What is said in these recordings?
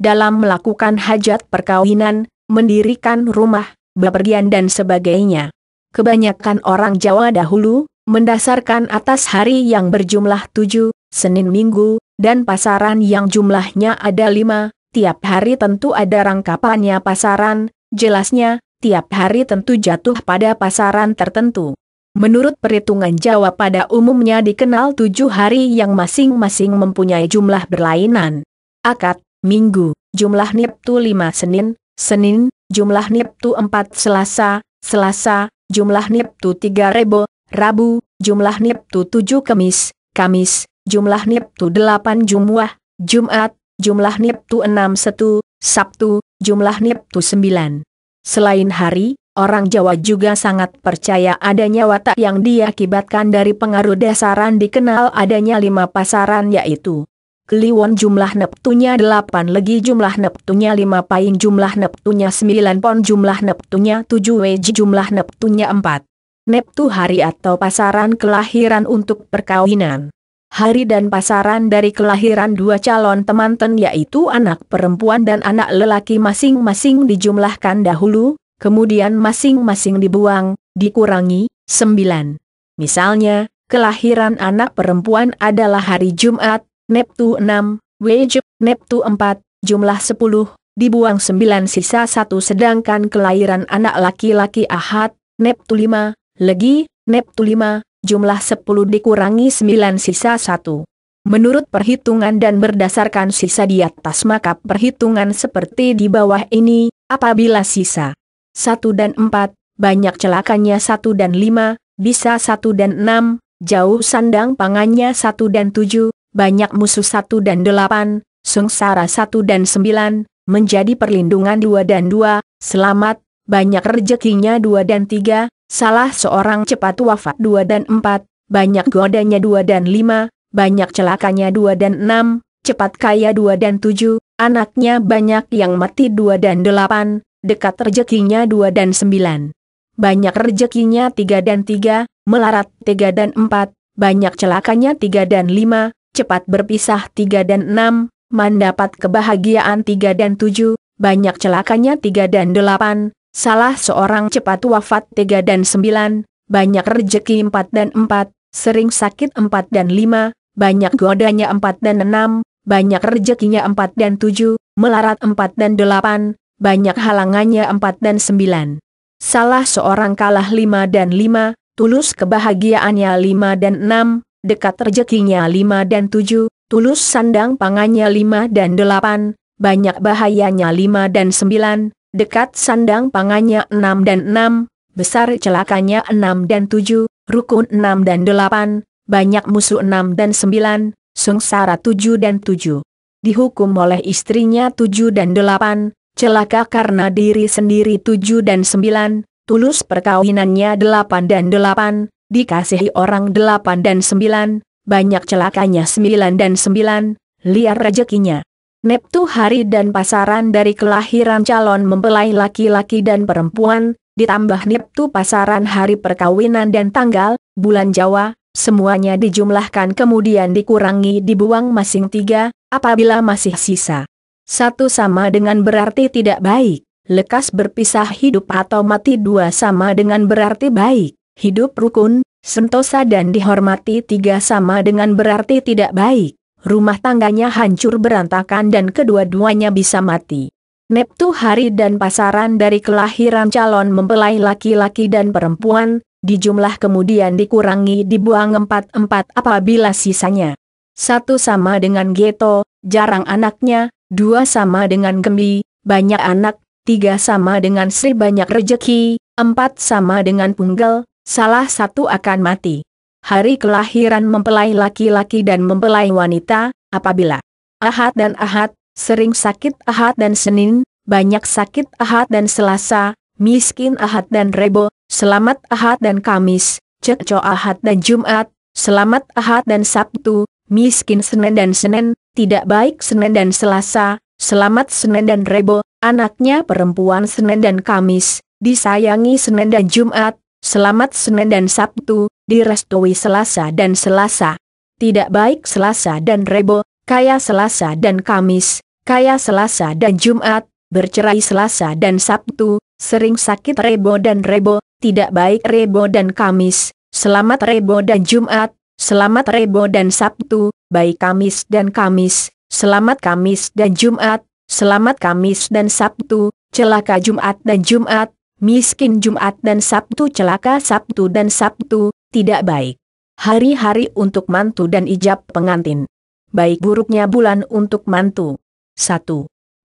dalam melakukan hajat perkawinan, mendirikan rumah, bepergian dan sebagainya. Kebanyakan orang Jawa dahulu, mendasarkan atas hari yang berjumlah 7, Senin Minggu, dan pasaran yang jumlahnya ada 5, tiap hari tentu ada rangkapannya pasaran, jelasnya, tiap hari tentu jatuh pada pasaran tertentu. Menurut perhitungan Jawa pada umumnya dikenal 7 hari yang masing-masing mempunyai jumlah berlainan. Akad, Minggu, jumlah niptu 5 Senin, Senin, jumlah niptu 4 Selasa, Selasa, jumlah niptu 3 Rebo, Rabu, jumlah niptu 7 Kamis, Kamis, jumlah niptu 8 Jumuah, Jumat, jumlah niptu 6 Setu, Sabtu, jumlah niptu 9. Selain hari, orang Jawa juga sangat percaya adanya watak yang diakibatkan dari pengaruh dasaran dikenal adanya 5 pasaran yaitu Kliwon jumlah neptunya 8 Legi jumlah neptunya 5 Paing jumlah neptunya 9 Pon jumlah neptunya 7 Wej jumlah neptunya 4. Neptu hari atau pasaran kelahiran untuk perkawinan. Hari dan pasaran dari kelahiran 2 calon temanten yaitu anak perempuan dan anak lelaki masing-masing dijumlahkan dahulu, kemudian masing-masing dibuang, dikurangi, 9. Misalnya, kelahiran anak perempuan adalah hari Jumat, Neptu 6, Wej, Neptu 4, jumlah 10, dibuang 9 sisa 1 sedangkan kelahiran anak laki-laki Ahad, Neptu 5, Legi, Neptu 5, jumlah 10 dikurangi 9 sisa 1. Menurut perhitungan dan berdasarkan sisa di atas maka perhitungan seperti di bawah ini, apabila sisa 1 dan 4, banyak celakanya 1 dan 5, bisa 1 dan 6, jauh sandang pangannya 1 dan 7, banyak musuh 1 dan 8, sengsara 1 dan 9, menjadi perlindungan 2 dan 2, selamat, banyak rezekinya 2 dan 3, salah seorang cepat wafat 2 dan 4, banyak godanya 2 dan 5, banyak celakanya 2 dan 6, cepat kaya 2 dan 7, anaknya banyak yang mati 2 dan 8, dekat rezekinya 2 dan 9. Banyak rezekinya 3 dan 3, melarat 3 dan 4, banyak celakanya 3 dan 5, cepat berpisah 3 dan 6, mendapat kebahagiaan 3 dan 7, banyak celakanya 3 dan 8, salah seorang cepat wafat 3 dan 9, banyak rezeki 4 dan 4, sering sakit 4 dan 5, banyak godanya 4 dan 6, banyak rezekinya 4 dan 7, melarat 4 dan 8, banyak halangannya 4 dan 9. Salah seorang kalah 5 dan 5, tulus kebahagiaannya 5 dan 6, dekat rezekinya 5 dan 7, tulus sandang pangannya 5 dan 8, banyak bahayanya 5 dan 9, dekat sandang pangannya 6 dan 6, besar celakanya 6 dan 7, rukun 6 dan 8, banyak musuh 6 dan 9, sengsara 7 dan 7. Dihukum oleh istrinya 7 dan 8, celaka karena diri sendiri 7 dan 9, tulus perkawinannya 8 dan 8, dikasihi orang 8 dan 9, banyak celakanya 9 dan 9, liar rezekinya. Neptu hari dan pasaran dari kelahiran calon mempelai laki-laki dan perempuan, ditambah neptu pasaran hari perkawinan dan tanggal, bulan Jawa, semuanya dijumlahkan kemudian dikurangi dibuang masing 3, apabila masih sisa 1 sama dengan berarti tidak baik, lekas berpisah hidup atau mati 2 sama dengan berarti baik. Hidup rukun, sentosa dan dihormati 3 sama dengan berarti tidak baik, rumah tangganya hancur berantakan dan kedua-duanya bisa mati. Neptu hari dan pasaran dari kelahiran calon mempelai laki-laki dan perempuan, dijumlah kemudian dikurangi dibuang 4 apabila sisanya 1 sama dengan Geto, jarang anaknya, 2 sama dengan Gembi, banyak anak, 3 sama dengan Sri banyak rejeki, 4 sama dengan Punggal, salah satu akan mati. Hari kelahiran mempelai laki-laki dan mempelai wanita, apabila Ahad dan Ahad, sering sakit Ahad dan Senin, banyak sakit Ahad dan Selasa, miskin Ahad dan Rebo, selamat Ahad dan Kamis, cekco Ahad dan Jumat, selamat Ahad dan Sabtu, miskin Senin dan Senin, tidak baik Senin dan Selasa, selamat Senin dan Rebo, anaknya perempuan Senin dan Kamis, disayangi Senin dan Jumat, selamat Senin dan Sabtu, direstui Selasa dan Selasa. Tidak baik Selasa dan Rebo, kaya Selasa dan Kamis, kaya Selasa dan Jumat, bercerai Selasa dan Sabtu, sering sakit Rebo dan Rebo, tidak baik Rebo dan Kamis, selamat Rebo dan Jumat, selamat Rebo dan Sabtu, baik Kamis dan Kamis, selamat Kamis dan Jumat, selamat Kamis dan Sabtu, celaka Jumat dan Jumat, miskin Jumat dan Sabtu, celaka Sabtu dan Sabtu, tidak baik. Hari-hari untuk mantu dan ijab pengantin. Baik buruknya bulan untuk mantu. 1.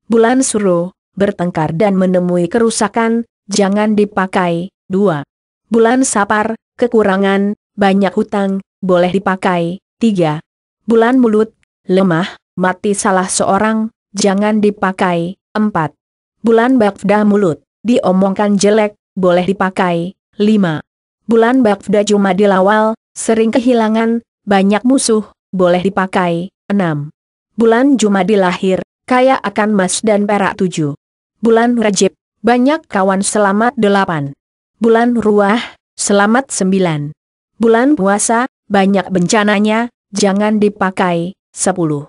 Bulan Suro, bertengkar dan menemui kerusakan, jangan dipakai. 2. Bulan Sapar, kekurangan, banyak hutang, boleh dipakai. 3. Bulan Mulut, lemah, mati salah seorang, jangan dipakai. 4. Bulan Bakda Mulut, diomongkan jelek, boleh dipakai. 5. Bulan Bakda Jumadil Awal, sering kehilangan, banyak musuh, boleh dipakai. 6. Bulan Jumadil Akhir, kaya akan emas dan perak. 7. Bulan Rajab, banyak kawan, selamat. 8. Bulan Ruah, selamat. 9. Bulan Puasa, banyak bencananya, jangan dipakai. 10.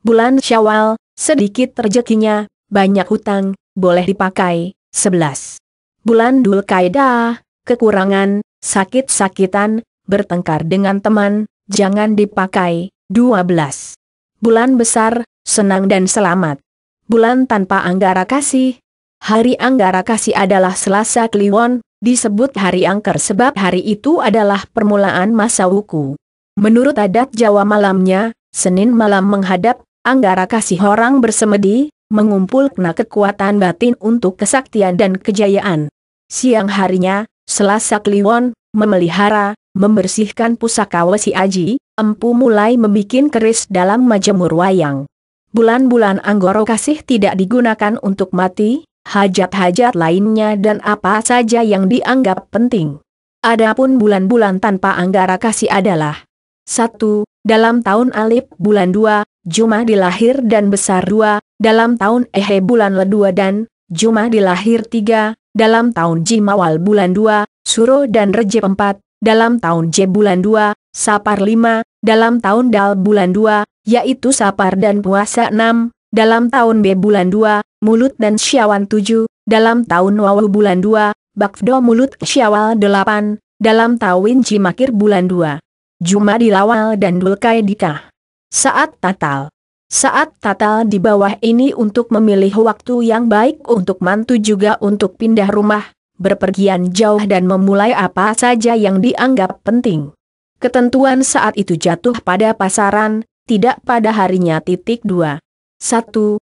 Bulan Syawal, sedikit rezekinya, banyak hutang, boleh dipakai. 11. Bulan Dzulqa'dah, kekurangan, sakit-sakitan, bertengkar dengan teman, jangan dipakai. 12. Bulan Besar, senang dan selamat. Bulan tanpa Anggara Kasih. Hari Anggara Kasih adalah Selasa Kliwon, disebut hari angker sebab hari itu adalah permulaan masa wuku. Menurut adat Jawa malamnya, Senin malam menghadap Anggara Kasih, orang bersemedi, mengumpulkan kekuatan batin untuk kesaktian dan kejayaan. Siang harinya, Selasa Kliwon, memelihara, membersihkan pusaka Wesi Aji, empu mulai membikin keris dalam majemur wayang. Bulan-bulan Anggara Kasih tidak digunakan untuk mati, hajat-hajat lainnya dan apa saja yang dianggap penting. Adapun bulan-bulan tanpa Anggara Kasih adalah 1. Dalam tahun Alif bulan 2, Jumadil Akhir dan Besar 2, dalam tahun Ehe bulan Le 2 dan Jumadil Akhir 3, dalam tahun Jimawal bulan 2, Suro dan Rejab 4, dalam tahun J bulan 2, Sapar 5, dalam tahun Dal bulan 2, yaitu Sapar dan Puasa 6, dalam tahun B bulan 2, Mulut dan Syawal 7, dalam tahun Wawu bulan 2, Bakdo Mulut Syawal 8, dalam tahun Jimakir bulan 2, Jumadil Awal dan Dzulqa'dah. Saat Tatal. Saat Tatal di bawah ini untuk memilih waktu yang baik untuk mantu, juga untuk pindah rumah, berpergian jauh dan memulai apa saja yang dianggap penting. Ketentuan saat itu jatuh pada pasaran, tidak pada harinya. 2. 1.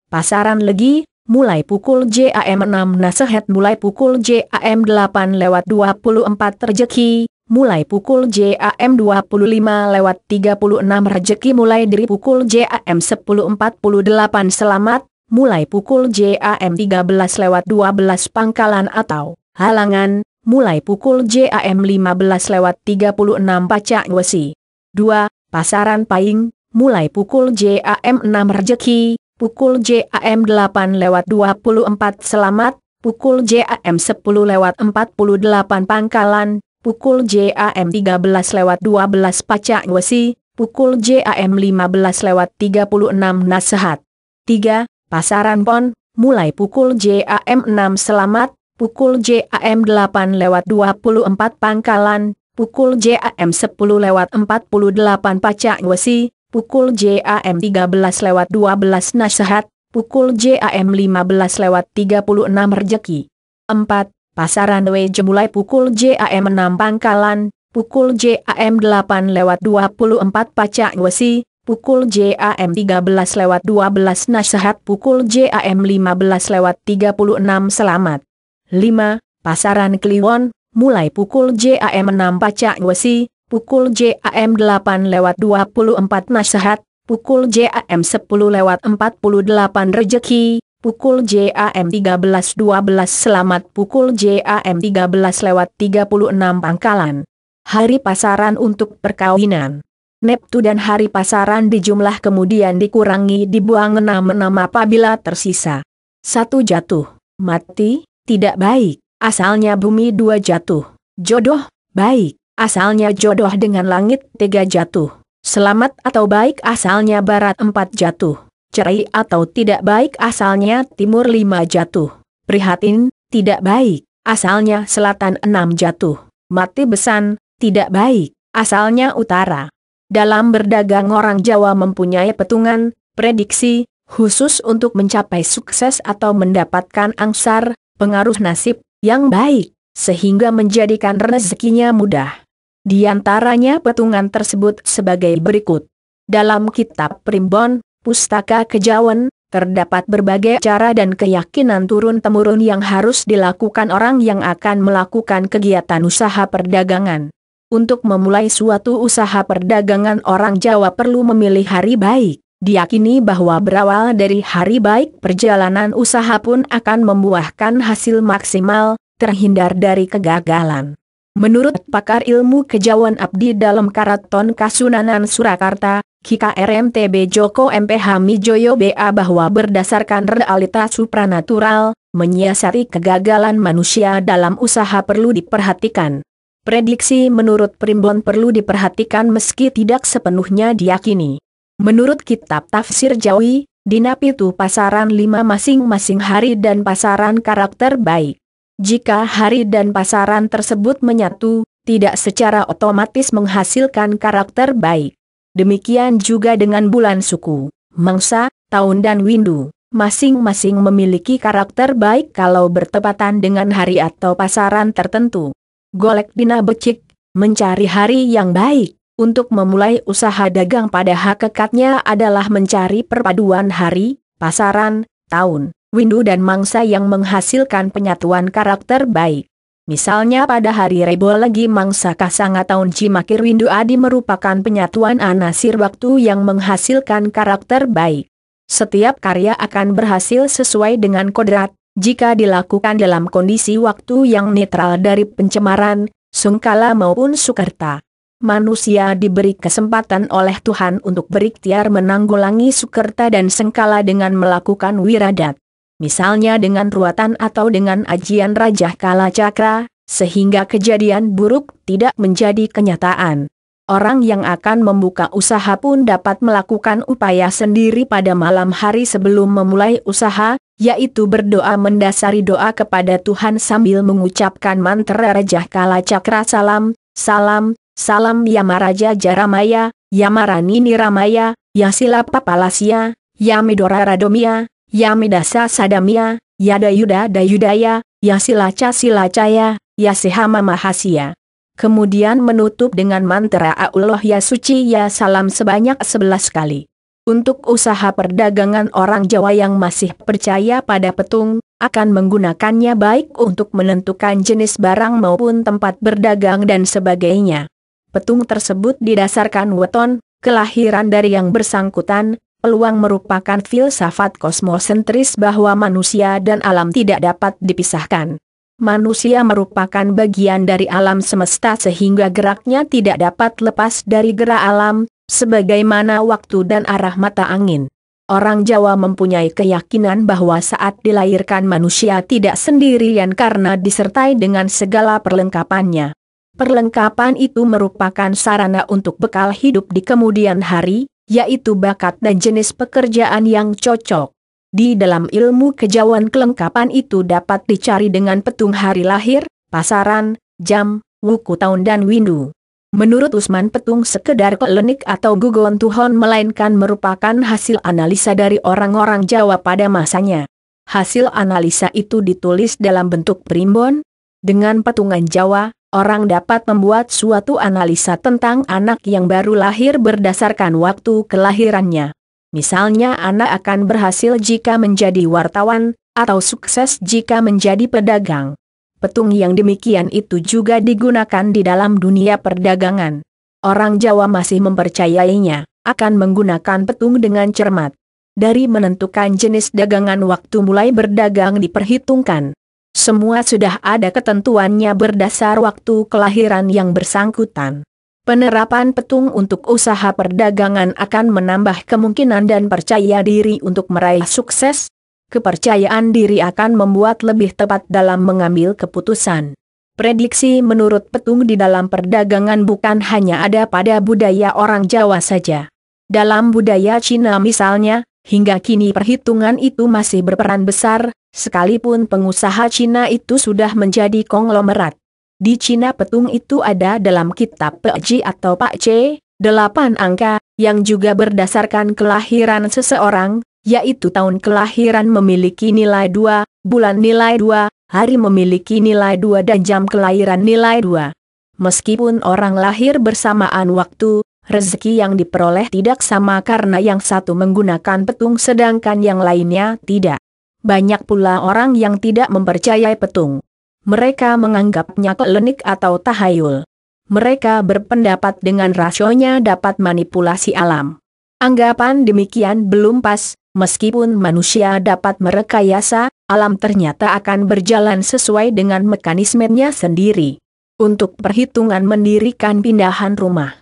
Pasaran Legi, mulai pukul JAM 6 nasihat, mulai pukul JAM 8:24 rezeki, mulai pukul JAM 25:36 rezeki, mulai dari pukul JAM 10:48 selamat, mulai pukul JAM 13:12 pangkalan atau halangan, mulai pukul JAM 15:36 pacak wesi. 2. Pasaran Paing, mulai pukul JAM 6 rezeki, pukul JAM 8:24 selamat, pukul JAM 10:48 pangkalan, pukul JAM 13:12 pacak wesi, pukul JAM 15:36 nasihat. 3. Pasaran Pon, mulai pukul JAM 6 selamat, pukul JAM 8:24 pangkalan, pukul JAM 10:48 pacak wesi, pukul JAM 13:12 nasihat, pukul JAM 15:36 rezeki. 4. Pasaran WJ, mulai pukul JAM 6 pangkalan, pukul JAM 8:24 pacak wesi, pukul JAM 13:12 nasihat, pukul JAM 15:36 selamat. 5. Pasaran Kliwon, mulai pukul JAM 6 pacak wesi, pukul JAM 8:24 nasihat, pukul JAM 10:48 rezeki, pukul JAM 13:12 selamat, pukul JAM 13:36 pangkalan. Hari pasaran untuk perkawinan. Neptu dan hari pasaran dijumlah kemudian dikurangi, dibuang 6 apabila tersisa 1 jatuh, mati, tidak baik, asalnya bumi 2 jatuh, jodoh, baik, asalnya jodoh dengan langit 3 jatuh, selamat atau baik, asalnya barat 4 jatuh, cerai atau tidak baik asalnya timur 5 jatuh. Prihatin, tidak baik, asalnya selatan 6 jatuh. Mati besan, tidak baik, asalnya utara. Dalam berdagang orang Jawa mempunyai petungan, prediksi, khusus untuk mencapai sukses atau mendapatkan angsar, pengaruh nasib, yang baik, sehingga menjadikan rezekinya mudah. Di antaranya petungan tersebut sebagai berikut. Dalam kitab Primbon, Pustaka Kejawen, terdapat berbagai cara dan keyakinan turun-temurun yang harus dilakukan orang yang akan melakukan kegiatan usaha perdagangan. Untuk memulai suatu usaha perdagangan orang Jawa perlu memilih hari baik. Diyakini bahwa berawal dari hari baik perjalanan usaha pun akan membuahkan hasil maksimal, terhindar dari kegagalan. Menurut pakar ilmu kejawen abdi dalam Karaton Kasunanan Surakarta, KRMTB Joko MPH Mijoyo BA bahwa berdasarkan realitas supranatural, menyiasati kegagalan manusia dalam usaha perlu diperhatikan. Prediksi menurut Primbon perlu diperhatikan meski tidak sepenuhnya diyakini. Menurut kitab Tafsir Jawi, dina pitu pasaran 5 masing-masing hari dan pasaran karakter baik. Jika hari dan pasaran tersebut menyatu, tidak secara otomatis menghasilkan karakter baik. Demikian juga dengan bulan suku, mangsa, tahun dan windu. Masing-masing memiliki karakter baik kalau bertepatan dengan hari atau pasaran tertentu. Golek dina becik, mencari hari yang baik. Untuk memulai usaha dagang pada hakikatnya adalah mencari perpaduan hari, pasaran, tahun, windu dan mangsa yang menghasilkan penyatuan karakter baik. Misalnya pada hari Rebo lagi mangsa Kasanga tahun Cimakir windu adi merupakan penyatuan anasir waktu yang menghasilkan karakter baik. Setiap karya akan berhasil sesuai dengan kodrat, jika dilakukan dalam kondisi waktu yang netral dari pencemaran, sengkala maupun sukerta. Manusia diberi kesempatan oleh Tuhan untuk berikhtiar menanggulangi sukerta dan sengkala dengan melakukan wiradat. Misalnya dengan ruatan atau dengan ajian Raja Kala Cakra, sehingga kejadian buruk tidak menjadi kenyataan. Orang yang akan membuka usaha pun dapat melakukan upaya sendiri pada malam hari sebelum memulai usaha, yaitu berdoa mendasari doa kepada Tuhan sambil mengucapkan mantra Raja Kala Cakra salam, salam, salam Yamaraja Jaramaya, Yamaranini Ramaya, Yasila Papalasya, Yamidora Radomia, Yamidasa Sadamia, Yadayuda Dayudaya, Yasilaca Silacaya, Yasihama Mahasya. Kemudian menutup dengan mantra Allah Ya Suci Ya Salam sebanyak 11 kali. Untuk usaha perdagangan orang Jawa yang masih percaya pada petung, akan menggunakannya baik untuk menentukan jenis barang maupun tempat berdagang dan sebagainya. Petung tersebut didasarkan weton, kelahiran dari yang bersangkutan, peluang merupakan filsafat kosmosentris bahwa manusia dan alam tidak dapat dipisahkan. Manusia merupakan bagian dari alam semesta sehingga geraknya tidak dapat lepas dari gerak alam, sebagaimana waktu dan arah mata angin. Orang Jawa mempunyai keyakinan bahwa saat dilahirkan manusia tidak sendirian karena disertai dengan segala perlengkapannya. Perlengkapan itu merupakan sarana untuk bekal hidup di kemudian hari, yaitu bakat dan jenis pekerjaan yang cocok. Di dalam ilmu kejawen kelengkapan itu dapat dicari dengan petung hari lahir, pasaran, jam, wuku tahun dan windu. Menurut Usman petung sekedar klenik atau gugon Tuhon melainkan merupakan hasil analisa dari orang-orang Jawa pada masanya. Hasil analisa itu ditulis dalam bentuk primbon. Dengan petungan Jawa, orang dapat membuat suatu analisa tentang anak yang baru lahir berdasarkan waktu kelahirannya. Misalnya anak akan berhasil jika menjadi wartawan, atau sukses jika menjadi pedagang. Petung yang demikian itu juga digunakan di dalam dunia perdagangan. Orang Jawa masih mempercayainya, akan menggunakan petung dengan cermat. Dari menentukan jenis dagangan waktu mulai berdagang diperhitungkan. Semua sudah ada ketentuannya berdasar waktu kelahiran yang bersangkutan. Penerapan petung untuk usaha perdagangan akan menambah kemungkinan dan percaya diri untuk meraih sukses. Kepercayaan diri akan membuat lebih tepat dalam mengambil keputusan. Prediksi menurut petung di dalam perdagangan bukan hanya ada pada budaya orang Jawa saja. Dalam budaya Cina misalnya, Hingga kini perhitungan itu masih berperan besar, sekalipun pengusaha Cina itu sudah menjadi konglomerat. Di Cina petung itu ada dalam kitab Pak atau Pak C, 8 angka, yang juga berdasarkan kelahiran seseorang, yaitu tahun kelahiran memiliki nilai 2, bulan nilai 2, hari memiliki nilai 2 dan jam kelahiran nilai 2. Meskipun orang lahir bersamaan waktu, rezeki yang diperoleh tidak sama karena yang satu menggunakan petung sedangkan yang lainnya tidak. Banyak pula orang yang tidak mempercayai petung. Mereka menganggapnya klinik atau tahayul. Mereka berpendapat dengan rasionya dapat manipulasi alam. Anggapan demikian belum pas, meskipun manusia dapat merekayasa, alam ternyata akan berjalan sesuai dengan mekanismenya sendiri. Untuk perhitungan mendirikan pindahan rumah.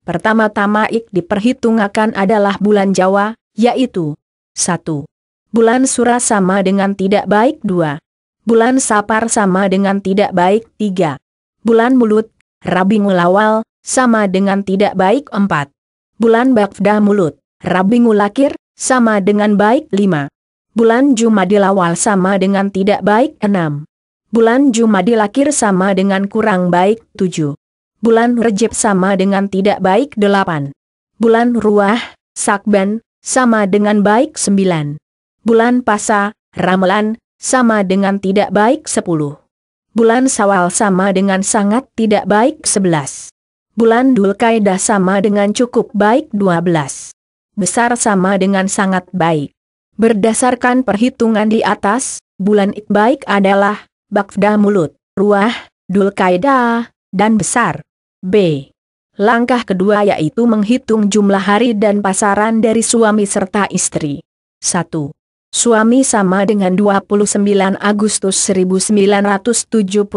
Pertama-tama diperhitungkan adalah bulan Jawa, yaitu 1. Bulan Sura sama dengan tidak baik 2. Bulan Sapar sama dengan tidak baik 3. Bulan Mulut, Rabiul Awal, sama dengan tidak baik 4. Bulan Bakda Mulut, Rabiul Akhir, sama dengan baik 5. Bulan Jumadil Awal sama dengan tidak baik 6. Bulan Jumadil Akhir sama dengan kurang baik 7. Bulan Rejab sama dengan tidak baik 8. Bulan Ruah, Sakban, sama dengan baik 9. Bulan Pasa, Ramalan, sama dengan tidak baik 10. Bulan Syawal sama dengan sangat tidak baik 11. Bulan Dzulqa'dah sama dengan cukup baik 12. Besar sama dengan sangat baik. Berdasarkan perhitungan di atas, bulan baik adalah Bakda Mulut, Ruah, Dzulqa'dah, dan Besar. B. Langkah kedua yaitu menghitung jumlah hari dan pasaran dari suami serta istri. 1. Suami sama dengan 29 Agustus 1973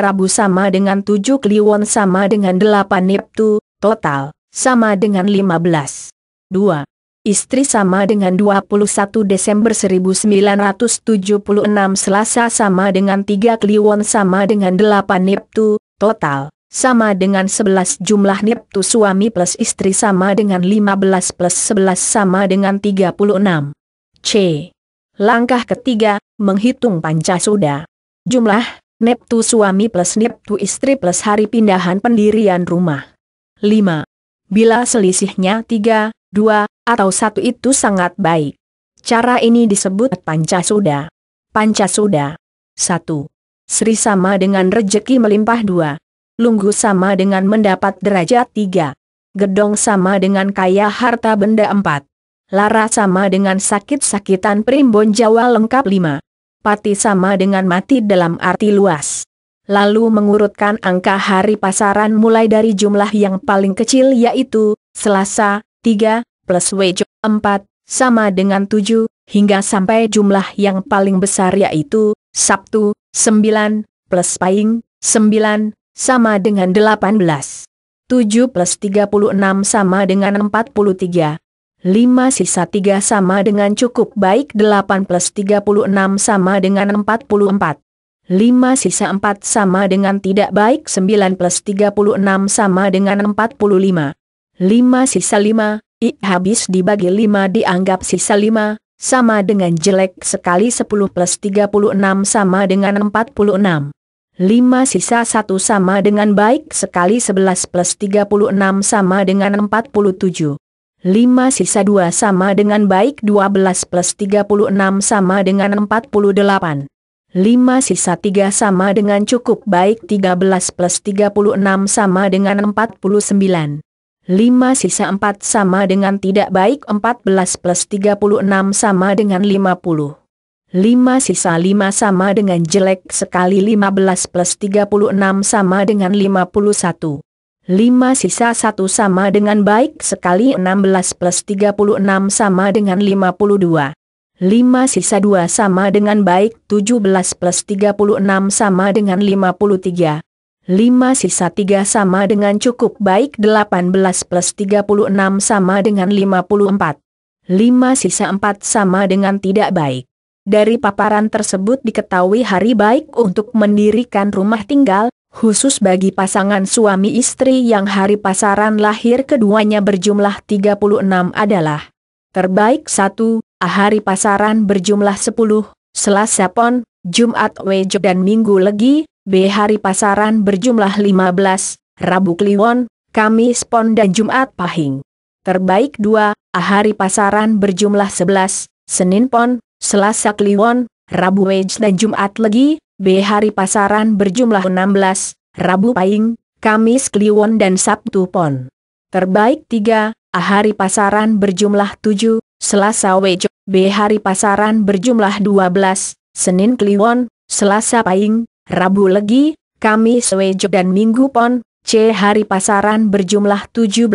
Rabu sama dengan 7 Kliwon sama dengan 8 Niptu, total, sama dengan 15. 2. Istri sama dengan 21 Desember 1976 Selasa sama dengan 3 Kliwon sama dengan 8 Niptu, total, sama dengan 11 jumlah Niptu suami plus istri sama dengan 15 plus 11 sama dengan 36. C. Langkah ketiga, menghitung Pancasuda. Jumlah Niptu suami plus Niptu istri plus hari pindahan pendirian rumah. 5. Bila selisihnya 3, 2, atau 1 itu sangat baik. Cara ini disebut Pancasuda. Pancasuda. 1. Sri sama dengan rejeki melimpah 2. Lunggu sama dengan mendapat derajat 3. Gedong sama dengan kaya harta benda 4. Lara sama dengan sakit-sakitan primbon Jawa lengkap 5. Pati sama dengan mati dalam arti luas. Lalu mengurutkan angka hari pasaran mulai dari jumlah yang paling kecil yaitu Selasa 3 plus Wejo 4 sama dengan 7 hingga sampai jumlah yang paling besar yaitu Sabtu 9 plus Pahing 9 sama dengan 18. 7 plus 36 sama dengan 43. 5 sisa 3 sama dengan cukup baik 8 plus 36 sama dengan 44. 5 sisa 4 sama dengan tidak baik 9 plus 36 sama dengan 45. 5 sisa 5, habis dibagi 5 dianggap sisa 5, sama dengan jelek sekali 10 plus 36 sama dengan 46. 5 sisa 1 sama dengan baik sekali 11 plus 36 sama dengan 47. 5 sisa 2 sama dengan baik 12 plus 36 sama dengan 48. 5 sisa 3 sama dengan cukup baik 13 plus 36 sama dengan 49. 5 sisa 4 sama dengan tidak baik 14 plus 36 sama dengan 50. 5 sisa 5 sama dengan jelek sekali 15 plus 36 sama dengan 51. 5 sisa 1 sama dengan baik sekali 16 plus 36 sama dengan 52. 5 sisa 2 sama dengan baik 17 plus 36 sama dengan 53. 5 sisa 3 sama dengan cukup baik 18 plus 36 sama dengan 54. 5 sisa 4 sama dengan tidak baik. Dari paparan tersebut diketahui hari baik untuk mendirikan rumah tinggal, khusus bagi pasangan suami istri yang hari pasaran lahir keduanya berjumlah 36 adalah Terbaik 1, hari pasaran berjumlah 10, Selasa Pon, Jumat Wejo dan Minggu Legi, B hari pasaran berjumlah 15, Rabu Kliwon, Kamis Pon dan Jumat Pahing. Terbaik 2, hari pasaran berjumlah 11, Senin Pon, Selasa Kliwon, Rabu Wej dan Jumat Legi, B hari pasaran berjumlah 16, Rabu Pahing, Kamis Kliwon dan Sabtu Pon. Terbaik 3, hari pasaran berjumlah 7, Selasa Wejo, B hari pasaran berjumlah 12, Senin Kliwon, Selasa Pahing, Rabu Legi, Kamis Wejo dan Minggu Pon, C hari pasaran berjumlah 17,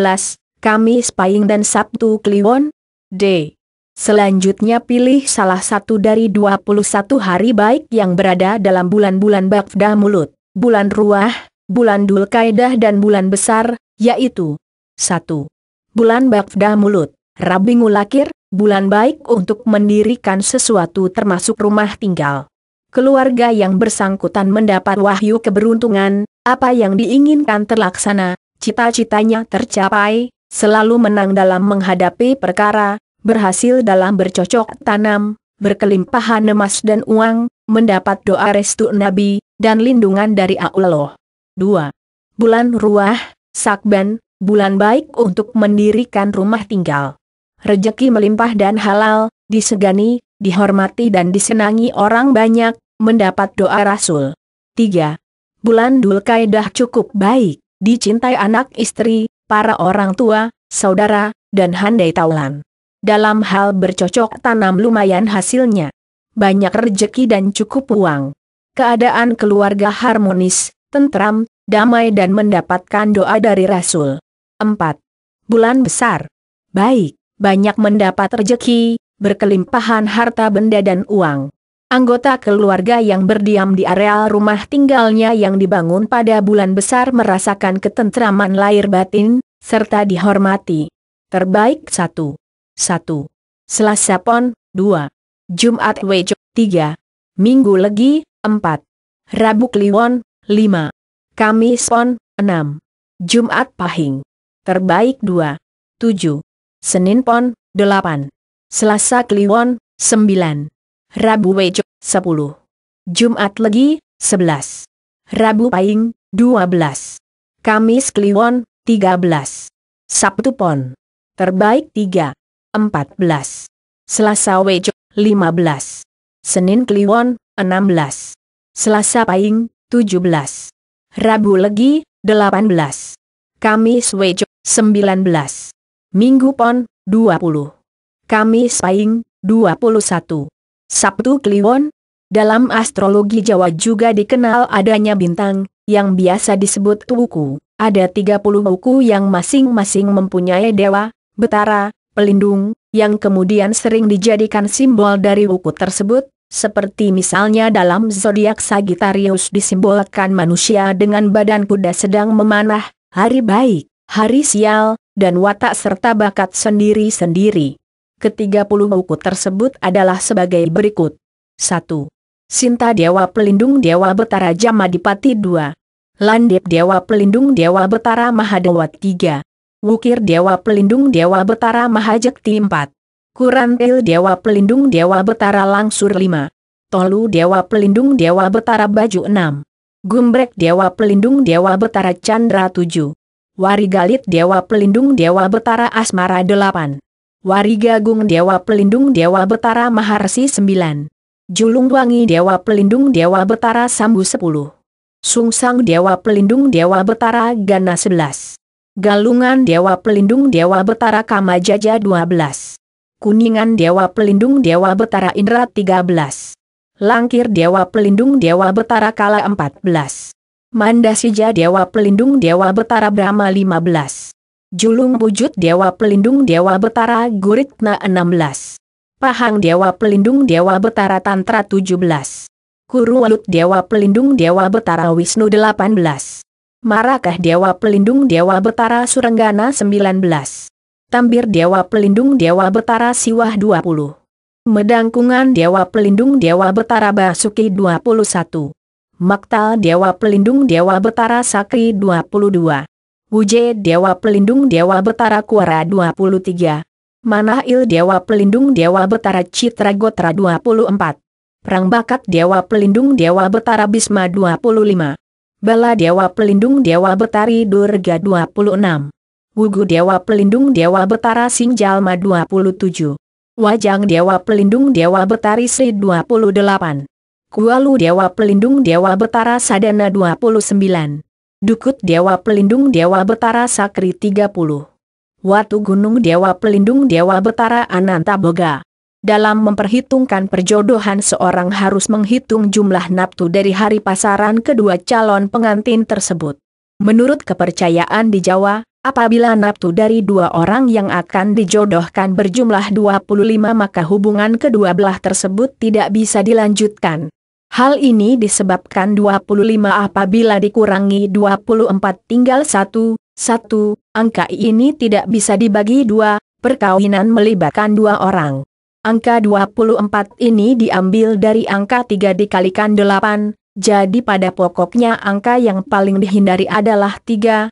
Kamis Pahing dan Sabtu Kliwon. D. Selanjutnya pilih salah satu dari 21 hari baik yang berada dalam bulan-bulan Bafda Mulut, bulan Ruah, bulan Dzulqa'dah dan bulan besar, yaitu 1. Bulan Bafda Mulut, Rabiul Akhir, bulan baik untuk mendirikan sesuatu termasuk rumah tinggal. Keluarga yang bersangkutan mendapat wahyu keberuntungan, apa yang diinginkan terlaksana, cita-citanya tercapai, selalu menang dalam menghadapi perkara, berhasil dalam bercocok tanam, berkelimpahan emas dan uang, mendapat doa restu Nabi, dan lindungan dari Allah. 2. Bulan Ruah, Sakban, bulan baik untuk mendirikan rumah tinggal. Rejeki melimpah dan halal, disegani, dihormati dan disenangi orang banyak, mendapat doa Rasul. 3. Bulan Dzulqa'dah cukup baik, dicintai anak istri, para orang tua, saudara, dan handai taulan. Dalam hal bercocok tanam lumayan hasilnya. Banyak rejeki dan cukup uang. Keadaan keluarga harmonis, tentram, damai dan mendapatkan doa dari Rasul. 4. Bulan besar. Baik, banyak mendapat rejeki, berkelimpahan harta benda dan uang. Anggota keluarga yang berdiam di areal rumah tinggalnya yang dibangun pada bulan besar merasakan ketentraman lahir batin, serta dihormati. Terbaik 1. Selasa Pon, 2. Jumat Wejo, 3. Minggu Legi, 4. Rabu Kliwon, 5. Kamis Pon, 6. Jumat Pahing. Terbaik 2. 7. Senin Pon, 8. Selasa Kliwon, 9. Rabu Wejo, 10. Jumat Legi, 11. Rabu Pahing, 12. Kamis Kliwon, 13. Sabtu Pon. Terbaik 3. 14. Selasa Wejo, 15. Senin Kliwon, 16. Selasa Pahing, 17. Rabu Legi, 18. Kamis Wejo, 19. Minggu Pon, 20. Kamis Pahing, 21. Sabtu Kliwon. Dalam astrologi Jawa juga dikenal adanya bintang, yang biasa disebut wuku. Ada 30 wuku yang masing-masing mempunyai dewa, betara, pelindung, yang kemudian sering dijadikan simbol dari wuku tersebut, seperti misalnya dalam zodiak Sagittarius disimbolkan manusia dengan badan kuda sedang memanah, hari baik, hari sial, dan watak serta bakat sendiri-sendiri. Ke-30 wuku tersebut adalah sebagai berikut. 1. Sinta Dewa Pelindung Dewa Betara Jamadipati 2. Landep Dewa Pelindung Dewa Betara Mahadewat 3. Wukir Dewa Pelindung Dewa Betara Mahajekti 4. Kurantil Dewa Pelindung Dewa Betara Langsur 5. Tolu Dewa Pelindung Dewa Betara Baju 6. Gumbrek Dewa Pelindung Dewa Betara Chandra 7. Warigalit Dewa Pelindung Dewa Betara Asmara 8. Warigagung Dewa Pelindung Dewa Betara Maharsi 9. Julungwangi Dewa Pelindung Dewa Betara Sambu 10. Sungsang Dewa Pelindung Dewa Betara Gana 11. Galungan Dewa Pelindung Dewa Betara Kamajaja 12. Kuningan Dewa Pelindung Dewa Betara Indra 13. Langkir Dewa Pelindung Dewa Betara Kala 14. Mandasija Dewa Pelindung Dewa Betara Brahma 15. Julung Wujud Dewa Pelindung Dewa Betara Guritna 16. Pahang Dewa Pelindung Dewa Betara Tantra 17. Kuruwalut Dewa Pelindung Dewa Betara Wisnu 18. Marakah Dewa Pelindung Dewa Betara Surenggana 19. Tambir Dewa Pelindung Dewa Betara Siwah 20. Medangkungan Dewa Pelindung Dewa Betara Basuki 21. Maktal Dewa Pelindung Dewa Betara Sakri 22. Wuje Dewa Pelindung Dewa Betara Kuara 23. Manail Dewa Pelindung Dewa Betara Citra Gotra 24. Perang Bakat Dewa Pelindung Dewa Betara Bisma 25. Bala Dewa Pelindung Dewa Betari Durga 26. Wugu Dewa Pelindung Dewa Betara Sinjalma 27. Wajang Dewa Pelindung Dewa Betari Sri 28. Kualu Dewa Pelindung Dewa Betara Sadana 29. Dukut Dewa Pelindung Dewa Betara Sakri 30. Watu Gunung Dewa Pelindung Dewa Betara Ananta Boga. Dalam memperhitungkan perjodohan seorang harus menghitung jumlah naftu dari hari pasaran kedua calon pengantin tersebut. Menurut kepercayaan di Jawa, apabila naftu dari dua orang yang akan dijodohkan berjumlah 25 maka hubungan kedua belah tersebut tidak bisa dilanjutkan. Hal ini disebabkan 25 apabila dikurangi 24 tinggal 1, angka ini tidak bisa dibagi dua, perkawinan melibatkan dua orang. Angka 24 ini diambil dari angka 3 dikalikan 8, jadi pada pokoknya angka yang paling dihindari adalah 3.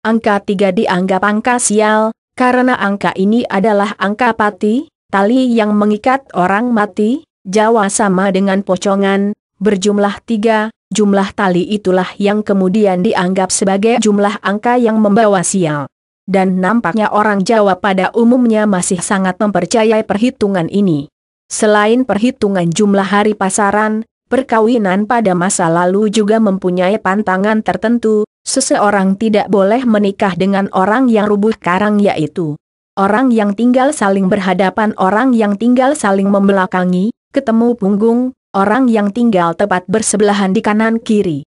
Angka 3 dianggap angka sial, karena angka ini adalah angka pati, tali yang mengikat orang mati, Jawa sama dengan pocongan, berjumlah 3, jumlah tali itulah yang kemudian dianggap sebagai jumlah angka yang membawa sial. Dan nampaknya orang Jawa pada umumnya masih sangat mempercayai perhitungan ini. Selain perhitungan jumlah hari pasaran, perkawinan pada masa lalu juga mempunyai pantangan tertentu. Seseorang tidak boleh menikah dengan orang yang rubuh karang, yaitu orang yang tinggal saling berhadapan, orang yang tinggal saling membelakangi, ketemu punggung, orang yang tinggal tepat bersebelahan di kanan kiri.